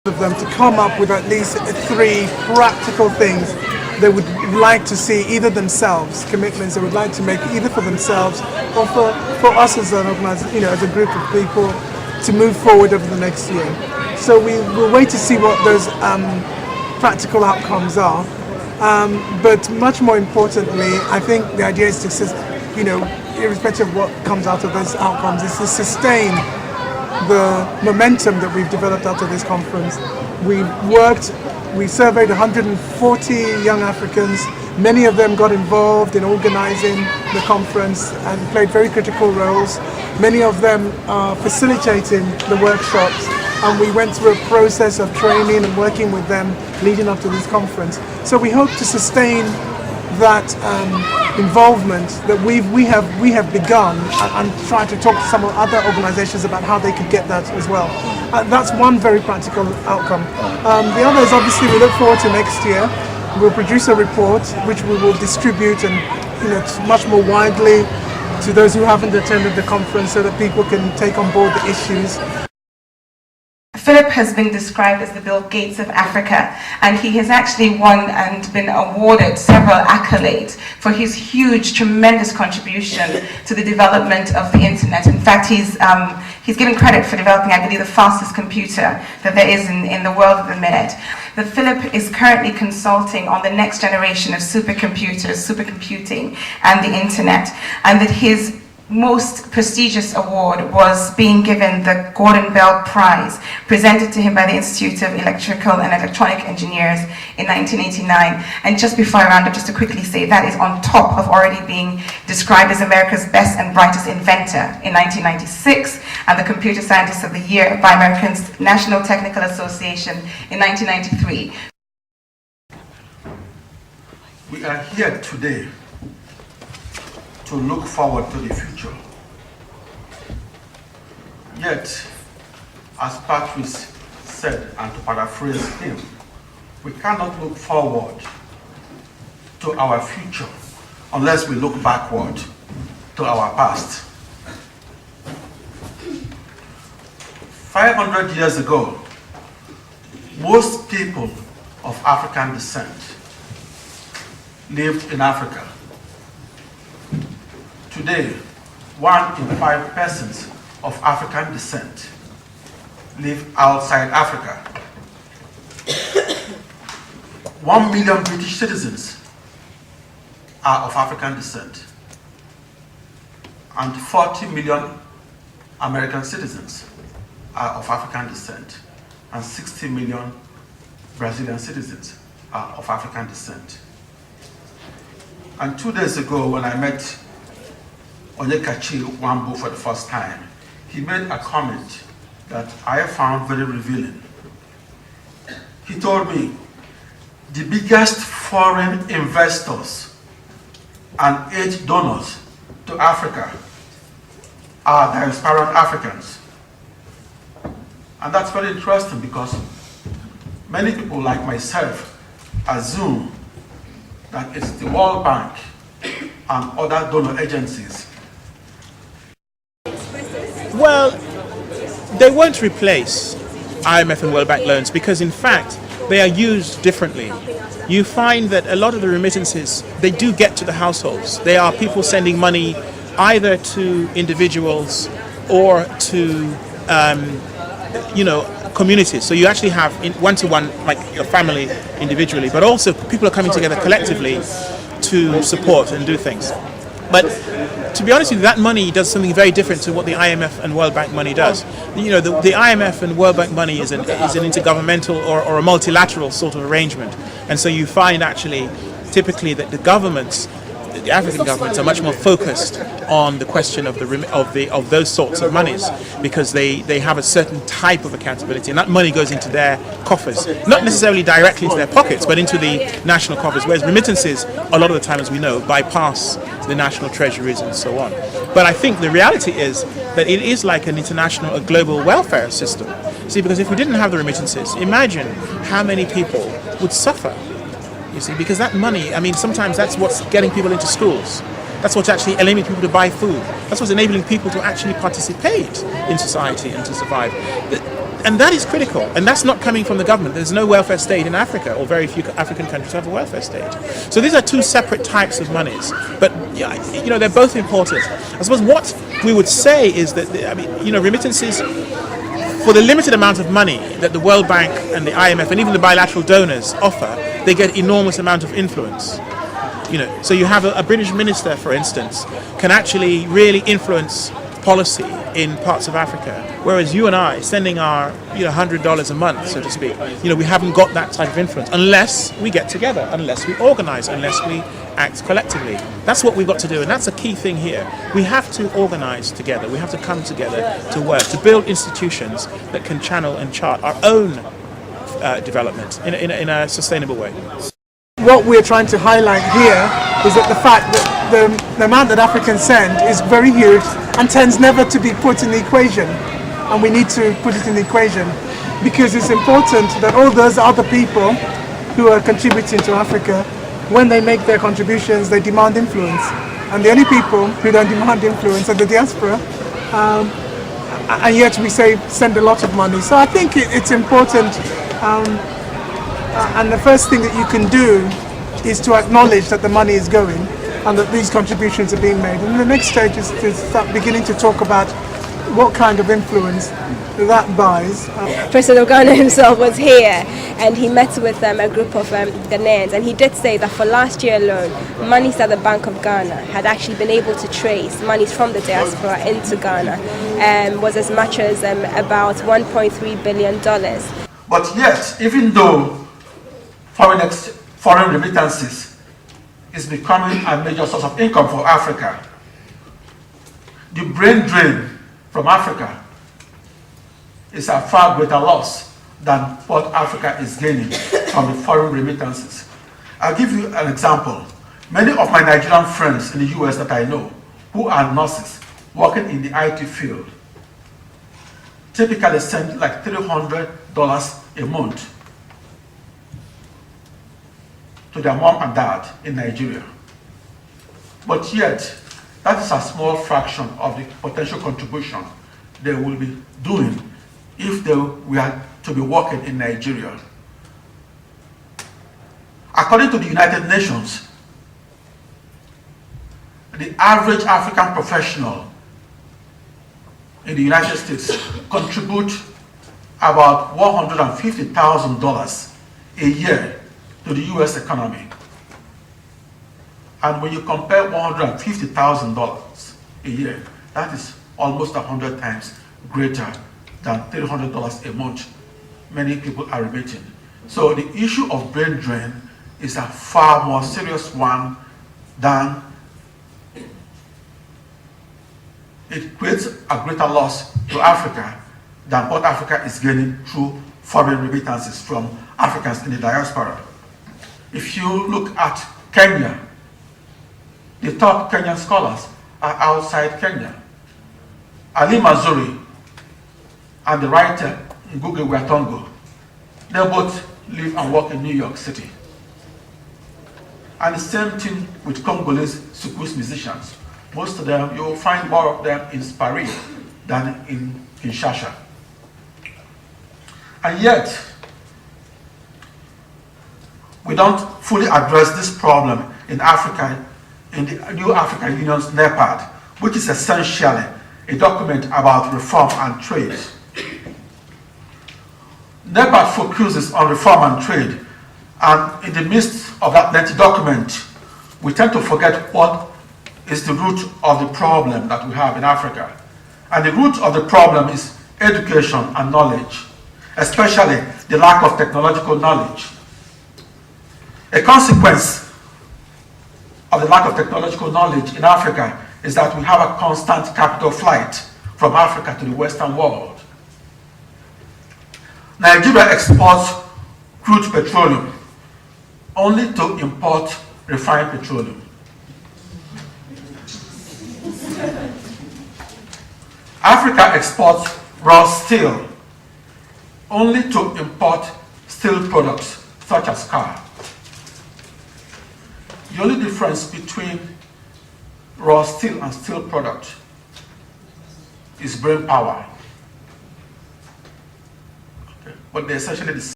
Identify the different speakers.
Speaker 1: of them to come up with at least 3 practical things they would like to see, either themselves, commitments they would like to make either for themselves or for us as an organization, as a group of people to move forward over the next year. So we will wait to see what those practical outcomes are. But much more importantly, I think the idea is to, irrespective of what comes out of those outcomes, is to sustain the momentum that we've developed out of this conference. We surveyed 140 young Africans. Many of them got involved in organizing the conference and played very critical roles. Many of them are facilitating the workshops, and we went through a process of training and working with them leading up to this conference. So we hope to sustain that involvement that we have begun, and try to talk to some other organizations about how they could get that as well. That's one very practical outcome. The other is, obviously, we look forward to next year. We'll produce a report which we will distribute and much more widely to those who haven't attended the conference, so that people can take on board the issues.
Speaker 2: Philip has been described as the Bill Gates of Africa, and he has actually won and been awarded several accolades for his huge, tremendous contribution to the development of the internet. In fact, he's given credit for developing, I believe, the fastest computer that there is in the world at the minute. That Philip is currently consulting on the next generation of supercomputers, supercomputing, and the internet, and that his most prestigious award was being given the Gordon Bell Prize, presented to him by the Institute of Electrical and Electronic Engineers in 1989. And just before I round up, just to quickly say, that is on top of already being described as America's best and brightest inventor in 1996, and the Computer Scientist of the Year by American National Technical Association in 1993.
Speaker 3: We are here today to look forward to the future. Yet, as Patrice said, and to paraphrase him, we cannot look forward to our future unless we look backward to our past. 500 years ago, most people of African descent lived in Africa. Today, 1 in 5 persons of African descent live outside Africa. 1 million British citizens are of African descent, and 40 million American citizens are of African descent, and 60 million Brazilian citizens are of African descent. And 2 days ago, when I met Onyekachi Wambu for the first time, he made a comment that I found very revealing. He told me the biggest foreign investors and aid donors to Africa are diasporan Africans. And that's very interesting, because many people like myself assume that it's the World Bank and other donor agencies.
Speaker 4: Well, they won't replace IMF and World Bank loans, because in fact they are used differently. You find that a lot of the remittances, they do get to the households. They are people sending money either to individuals or to communities. So you actually have one-to-one, like your family individually, but also people are coming together collectively to support and do things. But to be honest with you, that money does something very different to what the IMF and World Bank money does. The IMF and World Bank money is an intergovernmental or a multilateral sort of arrangement. And so you find actually typically that the governments, the African governments, are much more focused on the question of those sorts of monies, because they have a certain type of accountability, and that money goes into their coffers, not necessarily directly into their pockets, but into the national coffers, whereas remittances, a lot of the time, as we know, bypass the national treasuries and so on. But I think the reality is that it is like an international, a global welfare system. See, because if we didn't have the remittances, imagine how many people would suffer. You see, because that money, I mean, sometimes that's what's getting people into schools. That's what's actually enabling people to buy food. That's what's enabling people to actually participate in society and to survive. And that is critical, and that's not coming from the government. There's no welfare state in Africa, or very few African countries have a welfare state. So these are two separate types of monies, but they're both important. I suppose what we would say is that remittances, for the limited amount of money that the World Bank and the IMF and even the bilateral donors offer, they get enormous amount of influence. So you have a British minister, for instance, can actually really influence policy in parts of Africa, whereas you and I, sending our $100 a month, so to speak, we haven't got that type of influence unless we get together, unless we organize, unless we act collectively. That's what we've got to do, and that's a key thing here. We have to organize together. We have to come together to work, to build institutions that can channel and chart our own development in a sustainable way.
Speaker 1: What we're trying to highlight here is that the fact that the amount that Africans send is very huge and tends never to be put in the equation, and we need to put it in the equation because it's important that all those other people who are contributing to Africa, when they make their contributions, they demand influence, and the only people who don't demand influence are the diaspora, and yet we say send a lot of money. So I think it's important, and the first thing that you can do is to acknowledge that the money is going and that these contributions are being made. And the next stage is to start beginning to talk about what kind of influence that buys.
Speaker 5: President of Ghana himself was here and he met with a group of Ghanaians, and he did say that for last year alone, monies that the Bank of Ghana had actually been able to trace, monies from the diaspora into Ghana, was as much as about $1.3 billion.
Speaker 3: But yet, even though foreign remittances is becoming a major source of income for Africa, the brain drain from Africa is a far greater loss than what Africa is gaining from the foreign remittances. I'll give you an example. Many of my Nigerian friends in the US that I know who are nurses working in the IT field typically send like $300 a month to their mom and dad in Nigeria. But yet, that is a small fraction of the potential contribution they will be doing if they were to be working in Nigeria. According to the United Nations, the average African professional in the United States contribute about $150,000 a year to the US economy. And when you compare $150,000 a year, that is almost 100 times greater than $300 a month many people are remitting. So the issue of brain drain is a far more serious one than it creates a greater loss to Africa than what Africa is gaining through foreign remittances from Africans in the diaspora. If you look at Kenya, the top Kenyan scholars are outside Kenya. Ali Mazuri and the writer Ngugi wa Thiong'o, they both live and work in New York City. And the same thing with Congolese soukous musicians. Most of them, you will find more of them in Paris than in Kinshasa. And yet, we don't fully address this problem in Africa, in the New African Union's NEPAD, which is essentially a document about reform and trade. NEPAD focuses on reform and trade, and in the midst of that lengthy document, we tend to forget what is the root of the problem that we have in Africa. And the root of the problem is education and knowledge, especially the lack of technological knowledge. A consequence of the lack of technological knowledge in Africa is that we have a constant capital flight from Africa to the Western world. Nigeria exports crude petroleum only to import refined petroleum. Africa exports raw steel only to import steel products such as car. The only difference between raw steel and steel product is brain power. but they're essentially the